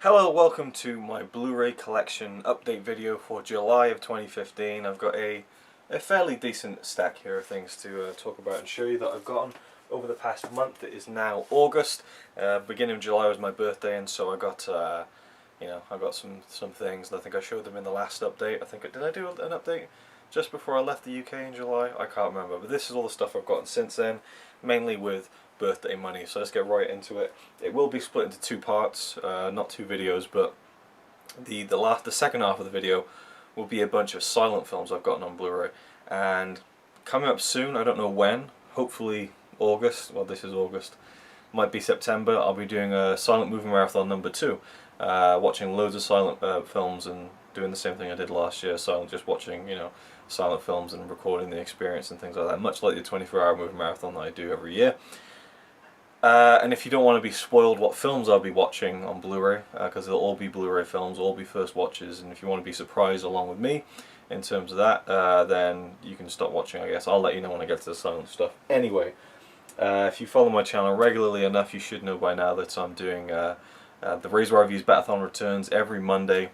Hello, welcome to my Blu-ray collection update video for July of 2015. I've got a fairly decent stack here of things to talk about and show you that I've gotten over the past month. It is now August. Beginning of July was my birthday, and so I got I got some things. I think I showed them in the last update. Did I do an update just before I left the UK in July? I can't remember, but this is all the stuff I've gotten since then, mainly with birthday money. So let's get right into it. It will be split into two parts, not two videos, but the second half of the video will be a bunch of silent films I've gotten on Blu-ray. And coming up soon, I don't know when, hopefully August, well this is August, might be September, I'll be doing a silent movie marathon number 2, watching loads of silent films and doing the same thing I did last year, just watching, silent films and recording the experience and things like that, much like the 24-hour movie marathon that I do every year. And if you don't want to be spoiled what films I'll be watching on Blu-ray, because they'll all be Blu-ray films, all be first watches, and if you want to be surprised along with me in terms of that, then you can stop watching, I guess. I'll let you know when I get to the silent stuff. Anyway, if you follow my channel regularly enough, you should know by now that I'm doing the RazorwireReviews Batathon returns every Monday.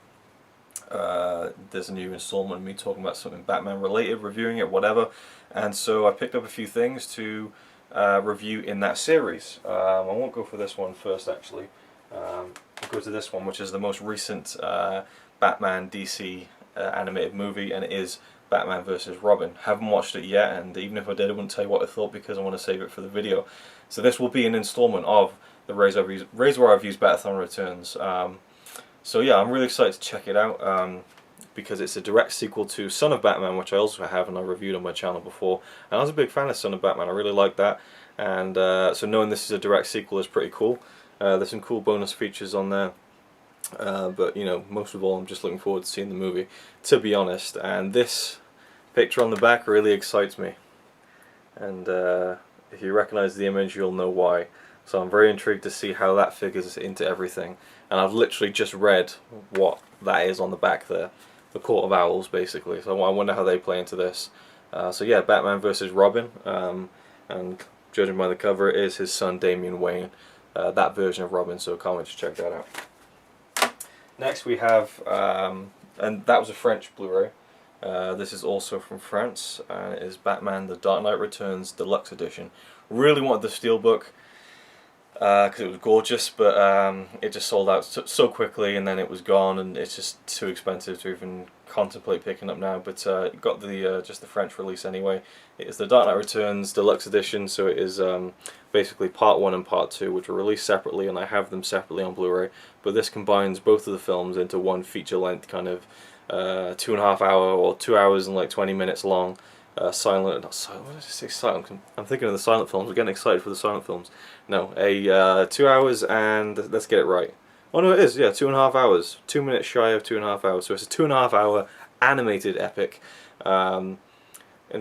There's a new installment of me talking about something Batman related, reviewing it, whatever, and so I picked up a few things to review in that series. I won't go for this one first, actually. I'll go to this one, which is the most recent Batman DC animated movie, and it is Batman vs. Robin. Haven't watched it yet, and even if I did, I wouldn't tell you what I thought because I want to save it for the video. So this will be an installment of the RazorwireReviews Batathon returns. So yeah, I'm really excited to check it out. Because it's a direct sequel to Son of Batman, which I also have and I reviewed on my channel before, and I was a big fan of Son of Batman. I really liked that, and so knowing this is a direct sequel is pretty cool. There's some cool bonus features on there, but most of all I'm just looking forward to seeing the movie, to be honest, and this picture on the back really excites me, and if you recognize the image you'll know why. So I'm very intrigued to see how that figures into everything, and I've literally just read what that is on the back there. The Court of Owls, basically. So I wonder how they play into this. So yeah, Batman vs. Robin, and judging by the cover, it is his son Damian Wayne, that version of Robin. So can't wait to check that out. Next we have, and that was a French Blu-ray. This is also from France, and it is Batman: The Dark Knight Returns Deluxe Edition. Really wanted the Steelbook, because it was gorgeous, but it just sold out so quickly, and then it was gone, and it's just too expensive to even contemplate picking up now. But got the just the French release anyway. It is the Dark Knight Returns Deluxe Edition, so it is basically Part 1 and Part 2, which are released separately, and I have them separately on Blu-ray. But this combines both of the films into one feature-length kind of 2.5 hour or 2 hours and like 20 minutes long. Not silent, what did I say, silent? I'm thinking of the silent films, we're getting excited for the silent films. No, 2 hours and, let's get it right. Oh no, it is, yeah, 2.5 hours. 2 minutes shy of 2.5 hours, so it's a 2.5 hour animated epic. In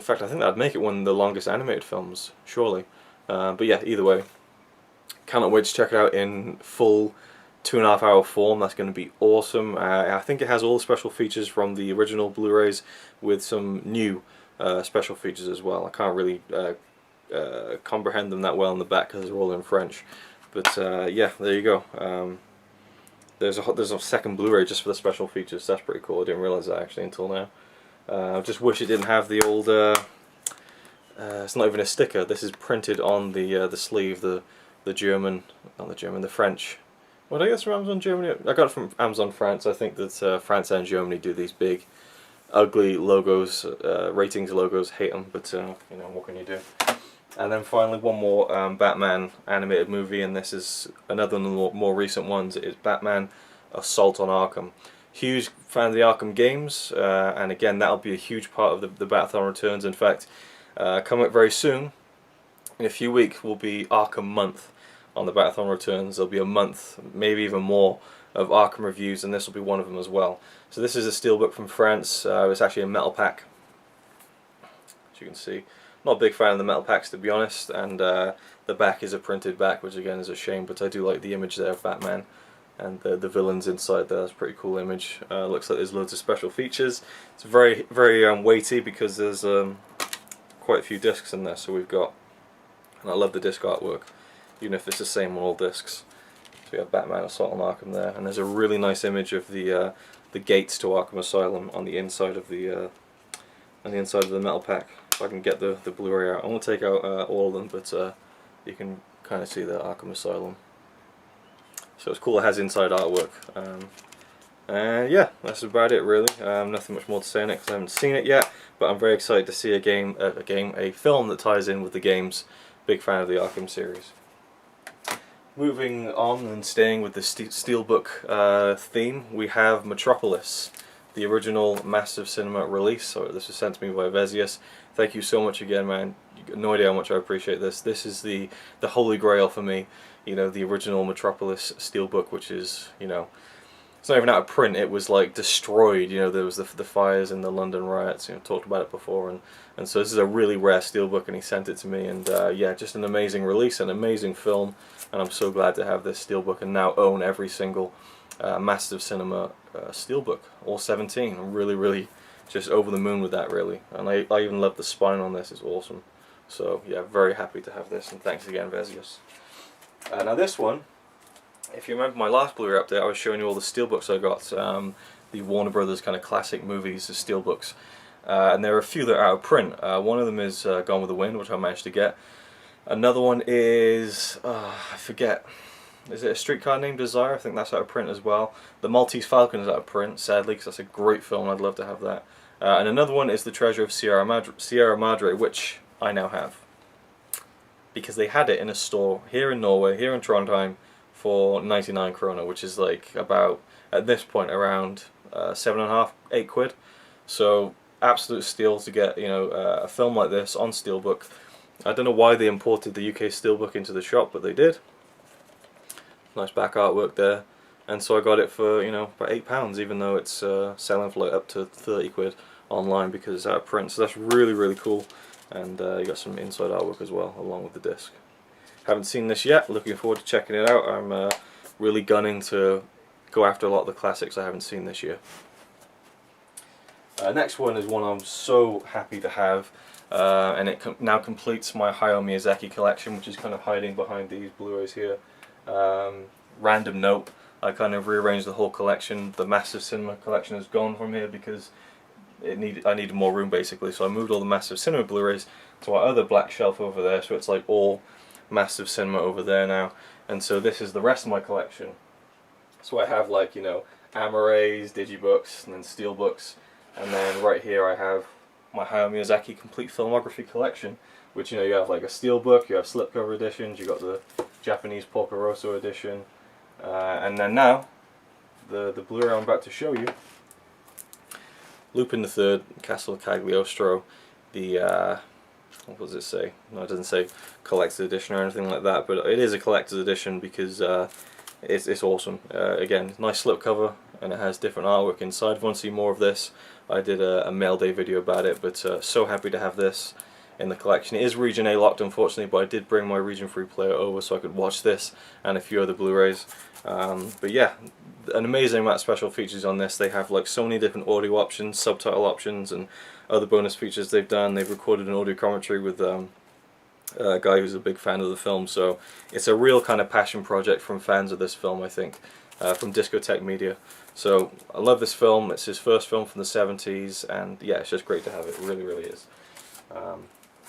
fact, I think that'd make it one of the longest animated films, surely. But yeah, either way, cannot wait to check it out in full 2.5 hour form. That's going to be awesome. I think it has all the special features from the original Blu-rays with some new special features as well. I can't really comprehend them that well in the back because they're all in French. But yeah, there you go. There's a second Blu-ray just for the special features. That's pretty cool. I didn't realize that actually until now. I just wish it didn't have the old. It's not even a sticker. This is printed on the sleeve. The German, not the German, the French. What did I get from Amazon Germany? I got it from Amazon France. I think that France and Germany do these big, ugly logos, ratings logos. Hate them, but what can you do? And then finally one more Batman animated movie, and this is another one of the more recent ones. It is Batman Assault on Arkham. Huge fan of the Arkham games, and again that'll be a huge part of the Batathon returns. In fact, coming up very soon, in a few weeks, will be Arkham month on the Batathon returns. There'll be a month, maybe even more, of Arkham reviews, and this will be one of them as well. So this is a steelbook from France. It's actually a metal pack, as you can see. Not a big fan of the metal packs, to be honest, and the back is a printed back, which again is a shame, but I do like the image there of Batman and the villains inside there. That's a pretty cool image. Looks like there's loads of special features. It's very weighty because there's quite a few discs in there. So we've got, and I love the disc artwork, even if it's the same on all discs. So we have Batman Assault on Arkham there, and there's a really nice image of the gates to Arkham Asylum on the inside of the metal pack. If I can get the Blu-ray out, I won't take out all of them, but you can kind of see the Arkham Asylum. So it's cool. It has inside artwork. Yeah, that's about it really. Nothing much more to say on it because I haven't seen it yet, but I'm very excited to see a film that ties in with the games. Big fan of the Arkham series. Moving on and staying with the Steelbook theme, we have Metropolis, the original massive cinema release. So this was sent to me by Vezius. Thank you so much again, man. You got no idea how much I appreciate this. This is the holy grail for me. You know, the original Metropolis Steelbook, which is, you know, it's not even out of print. It was like destroyed. You know, there was the fires in the London riots. You know, talked about it before, and so this is a really rare Steelbook, and he sent it to me, and yeah, just an amazing release, an amazing film, and I'm so glad to have this Steelbook and now own every single massive cinema Steelbook, all 17. I'm really just over the moon with that, really, and I even love the spine on this. It's awesome. So yeah, very happy to have this, and thanks again, Vezius. Now this one, if you remember my last Blu-ray update, I was showing you all the Steelbooks I got, the Warner Brothers kind of classic movies, the Steelbooks, and there are a few that are out of print. One of them is Gone with the Wind, which I managed to get. Another one is, I forget, is it A Streetcar Named Desire? I think that's out of print as well. The Maltese Falcon is out of print, sadly, because that's a great film. I'd love to have that. And another one is The Treasure of Sierra Madre, which I now have, because they had it in a store here in Norway, here in Trondheim, for 99 krona, which is like about, at this point, around 7.5, 8 quid. So absolute steal to get, you know, a film like this on Steelbook. I don't know why they imported the UK Steelbook into the shop, but they did. Nice back artwork there, and so I got it for, you know, about £8, even though it's selling for like up to 30 quid online because it's out of print. So that's really cool, and you got some inside artwork as well along with the disc. Haven't seen this yet, looking forward to checking it out. I'm really gunning to go after a lot of the classics I haven't seen this year. Next one is one I'm so happy to have, and it now completes my Hayao Miyazaki collection, which is kind of hiding behind these Blu-rays here. Random note, I kind of rearranged the whole collection. The massive cinema collection has gone from here because I needed more room basically, so I moved all the massive cinema Blu-rays to our other black shelf over there, so it's like all massive cinema over there now, and so this is the rest of my collection. So I have, like, you know, Amarays, Digibooks, and then Steelbooks, and then right here I have my Hayao Miyazaki complete filmography collection, which, you know, you have like a Steelbook, you have slipcover editions, you got the Japanese Porco Rosso edition, and then now the Blu-ray I'm about to show you, Lupin III, Castle Cagliostro, the what does it say? No, it doesn't say collector's edition or anything like that, but it is a collector's edition because it's awesome. Again, nice slipcover, and it has different artwork inside. If you want to see more of this, I did a mail day video about it, but so happy to have this in the collection. It is Region A locked, unfortunately, but I did bring my Region 3 player over so I could watch this and a few other Blu-rays. But yeah, an amazing amount of special features on this. They have like so many different audio options, subtitle options, and other bonus features they've done. They've recorded an audio commentary with a guy who's a big fan of the film, so it's a real kind of passion project from fans of this film, I think, from Discotheque Media. So I love this film. It's his first film from the 70s, and yeah, it's just great to have it. It really is.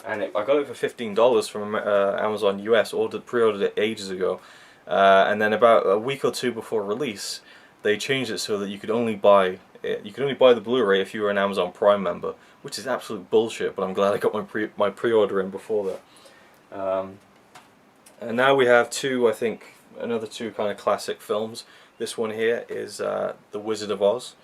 And I got it for $15 from Amazon US. Pre-ordered it ages ago, and then about a week or two before release, they changed it so that you could only buy the Blu-ray if you were an Amazon Prime member, which is absolute bullshit. But I'm glad I got my pre-order in before that. And now we have another two kind of classic films. This one here is The Wizard of Oz.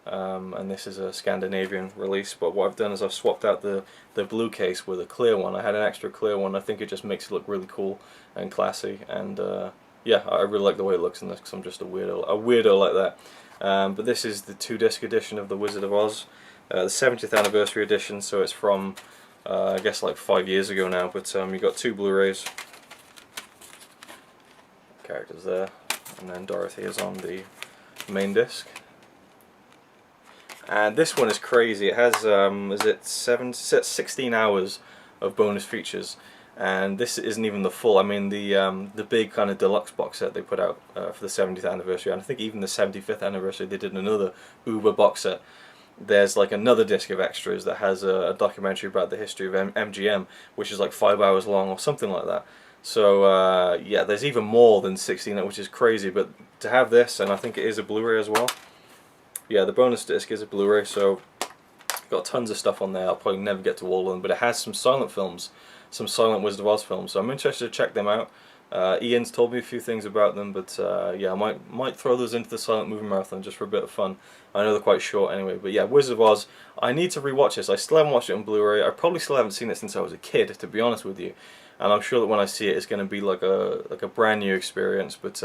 And this is a Scandinavian release, but what I've done is I've swapped out the blue case with a clear one. I had an extra clear one. I think it just makes it look really cool and classy, and yeah, I really like the way it looks in this because I'm just a weirdo like that. But this is the 2-disc edition of The Wizard of Oz, the 70th anniversary edition, so it's from I guess like 5 years ago now, but you've got 2 Blu-rays, characters there, and then Dorothy is on the main disc. And this one is crazy. It has 16 hours of bonus features, and this isn't even the full. I mean, the big kind of deluxe box set they put out for the 70th anniversary, and I think even the 75th anniversary they did another Uber box set. There's like another disc of extras that has a documentary about the history of MGM, which is like 5 hours long or something like that. So yeah, there's even more than 16, which is crazy. But to have this, and I think it is a Blu-ray as well. Yeah, the bonus disc is a Blu-ray, so got tons of stuff on there. I'll probably never get to all of them, but it has some silent films, some silent Wizard of Oz films. So I'm interested to check them out. Ian's told me a few things about them, but yeah, I might throw those into the silent movie marathon just for a bit of fun. I know they're quite short anyway, but yeah, Wizard of Oz. I need to rewatch this. I still haven't watched it on Blu-ray. I probably still haven't seen it since I was a kid, to be honest with you. And I'm sure that when I see it, it's going to be like a brand new experience. But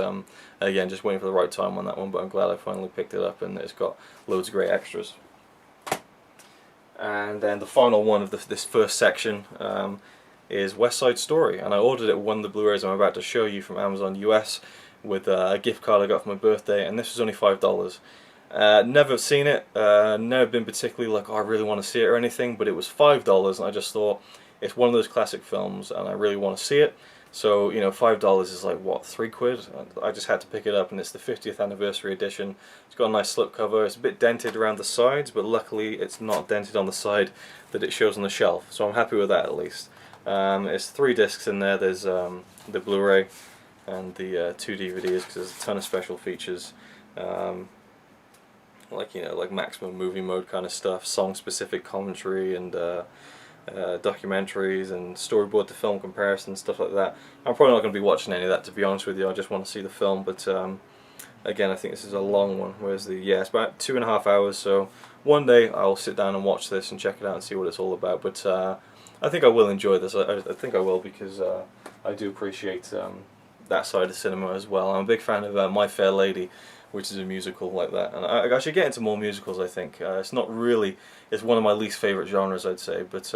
again, just waiting for the right time on that one. But I'm glad I finally picked it up, and it's got loads of great extras. And then the final one of this first section is West Side Story, and I ordered it with one of the Blu-rays I'm about to show you from Amazon US with a gift card I got for my birthday, and this was only $5. Never seen it, never been particularly like, oh, I really want to see it or anything, but it was $5, and I just thought it's one of those classic films, and I really want to see it. So, you know, $5 is like, what, £3? I just had to pick it up, and it's the 50th anniversary edition. It's got a nice slipcover. It's a bit dented around the sides, but luckily it's not dented on the side that it shows on the shelf, so I'm happy with that at least. It's 3 discs in there. There's the Blu-ray and the 2 DVDs, because there's a ton of special features, like, you know, like maximum movie mode kind of stuff, song-specific commentary, and documentaries and storyboard to film comparisons, stuff like that. I'm probably not going to be watching any of that, to be honest with you. I just want to see the film, but again, I think this is a long one. Whereas it's about 2.5 hours, so one day I'll sit down and watch this and check it out and see what it's all about. But I think I will enjoy this. I think I will, because I do appreciate that side of cinema as well. I'm a big fan of My Fair Lady, which is a musical like that, and I should get into more musicals. I think it's not really, it's one of my least favourite genres, I'd say, but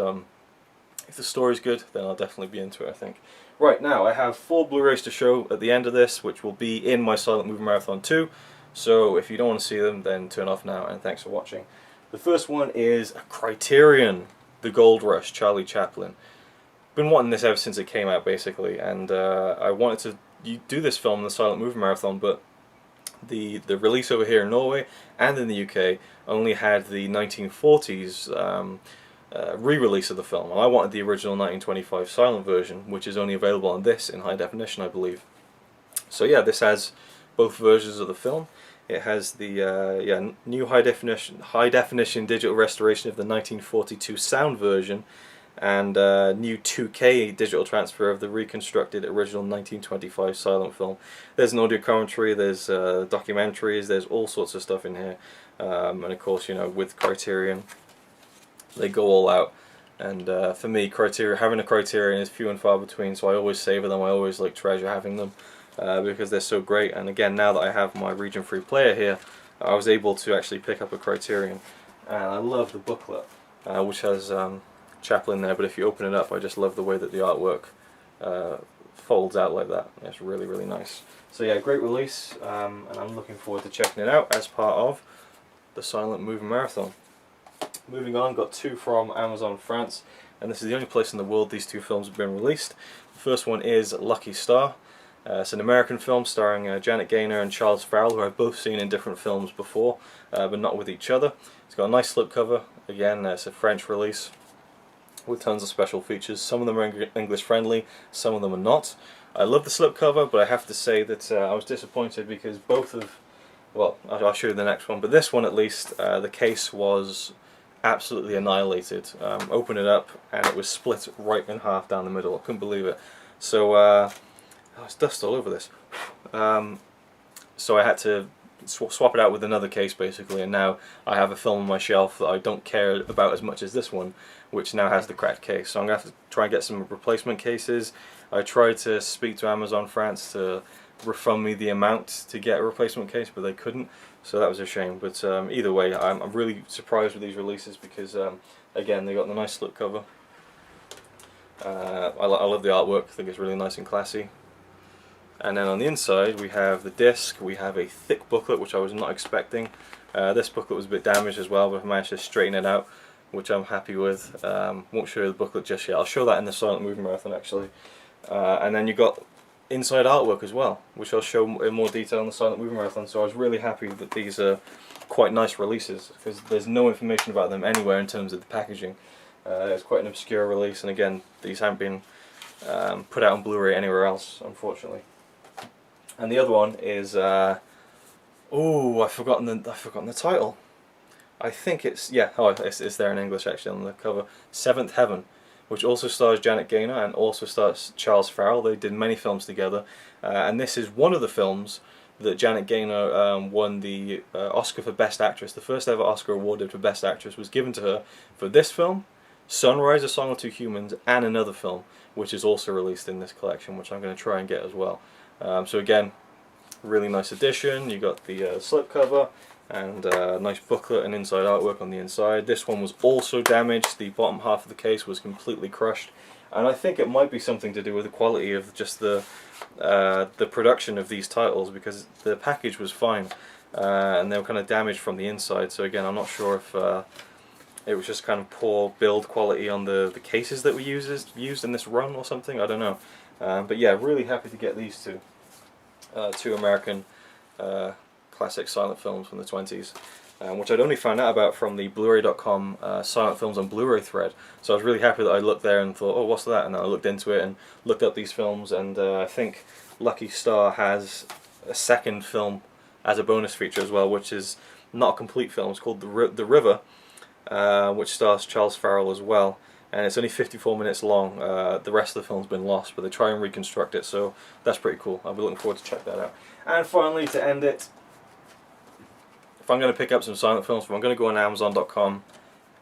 if the story's good, then I'll definitely be into it, I think. Right, now I have 4 Blu-rays to show at the end of this, which will be in my Silent Movie Marathon 2, so if you don't want to see them, then turn off now, and thanks for watching. The first one is Criterion, The Gold Rush, Charlie Chaplin. Been wanting this ever since it came out, basically, and I wanted to do this film in the Silent Movie Marathon, but the release over here in Norway and in the UK only had the 1940s re-release of the film, and I wanted the original 1925 silent version, which is only available on this in high definition, I believe. So yeah, this has both versions of the film. It has the new high definition digital restoration of the 1942 sound version, and new 2K digital transfer of the reconstructed original 1925 silent film. There's an audio commentary, there's documentaries, there's all sorts of stuff in here, and of course, you know, with Criterion, they go all out. And for me, having a Criterion is few and far between, so I always savor them. I always like treasure having them because they're so great. And again, now that I have my region-free player here, I was able to actually pick up a Criterion, and I love the booklet, which has Chaplin there, but if you open it up, I just love the way that the artwork folds out like that. It's really, really nice. So yeah, great release, and I'm looking forward to checking it out as part of the Silent Movie Marathon. Moving on, got 2 from Amazon France, and this is the only place in the world these 2 films have been released. The first one is Lucky Star. It's an American film starring Janet Gaynor and Charles Farrell, who I've both seen in different films before, but not with each other. It's got a nice slipcover. Again, it's a French release with tons of special features. Some of them are English friendly, some of them are not. I love the slipcover, but I have to say that I was disappointed because both of, well, I'll show you the next one, but this one at least, the case was absolutely annihilated. Open it up and it was split right in half down the middle. I couldn't believe it. So there's dust all over this. So I had to swap it out with another case basically, and now I have a film on my shelf that I don't care about as much as this one, which now has the cracked case. So I'm going to have to try and get some replacement cases. I tried to speak to Amazon France to refund me the amount to get a replacement case, but they couldn't, so that was a shame. But either way, I'm really surprised with these releases because again, they got the nice slipcover. I love the artwork. I think it's really nice and classy. And then on the inside we have the disc. We have a thick booklet, which I was not expecting. This booklet was a bit damaged as well, but I managed to straighten it out. which I'm happy with. Won't show you the booklet just yet. I'll show that in the silent movie marathon actually. And then you got inside artwork as well, which I'll show in more detail in the silent movie marathon. So I was really happy that these are quite nice releases, because there's no information about them anywhere in terms of the packaging. It's quite an obscure release, and again, these haven't been put out on Blu-ray anywhere else, unfortunately. And the other one is oh, I've forgotten the title. I think it's, yeah, oh, it's there in English actually on the cover. Seventh Heaven, which also stars Janet Gaynor and also stars Charles Farrell. They did many films together, and this is one of the films that Janet Gaynor won the Oscar for Best Actress. The first ever Oscar awarded for Best Actress was given to her for this film, Sunrise: A Song of Two Humans, and another film, which is also released in this collection, which I'm going to try and get as well. So again, really nice edition. You got the slipcover and nice booklet and inside artwork on the inside. This one was also damaged. The bottom half of the case was completely crushed, and I think it might be something to do with the quality of just the production of these titles, because the package was fine and they were kind of damaged from the inside. So again, I'm not sure if it was just kind of poor build quality on the cases that we used in this run or something. I don't know, but yeah, really happy to get these two American classic silent films from the 20s, which I'd only found out about from the Blu-ray.com silent films on Blu-ray thread. So I was really happy that I looked there and thought, oh, what's that? And then I looked into it and looked up these films, and I think Lucky Star has a second film as a bonus feature as well, which is not a complete film. It's called The River, which stars Charles Farrell as well, and it's only 54 minutes long. The rest of the film's been lost, but they try and reconstruct it, so that's pretty cool. I'll be looking forward to check that out. And finally, to end it, if I'm going to pick up some silent films, if I'm going to go on Amazon.com,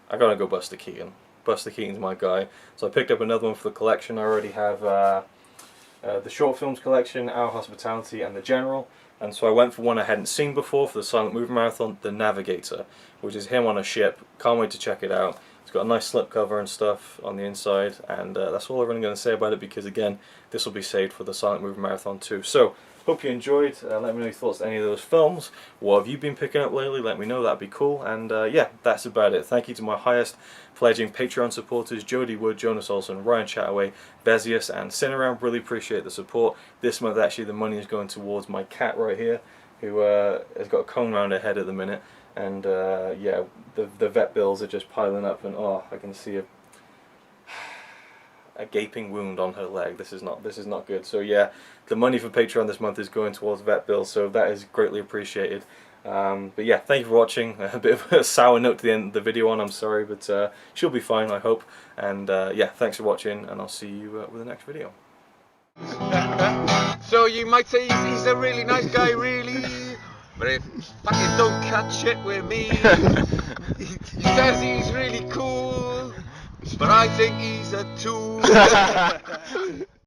I gotta go Buster Keaton. Buster Keaton's my guy. So I picked up another one for the collection. I already have the short films collection, Our Hospitality, and The General. And so I went for one I hadn't seen before for the silent movie marathon, The Navigator, which is him on a ship. Can't wait to check it out. It's got a nice slipcover and stuff on the inside, and that's all I'm really going to say about it, because again, this will be saved for the silent movie marathon too. So, hope you enjoyed. Let me know your thoughts on any of those films. What have you been picking up lately? Let me know, that'd be cool. And yeah, that's about it. Thank you to my highest pledging Patreon supporters, Jody Wood, Jonas Olson, Ryan Chataway, Bezius, and Cineram. Really appreciate the support. This month actually the money is going towards my cat right here, who has got a cone around her head at the minute. And yeah, the vet bills are just piling up, and oh, I can see a gaping wound on her leg. This is not good. So yeah, the money for Patreon this month is going towards vet bills, so that is greatly appreciated. But yeah, thank you for watching. A bit of a sour note to the end of the video on, I'm sorry, but she'll be fine, I hope. And yeah, thanks for watching, and I'll see you with the next video. So you might say he's a really nice guy, really, but if fucking don't cut shit with me. He says he's really cool, but I think he's a tool.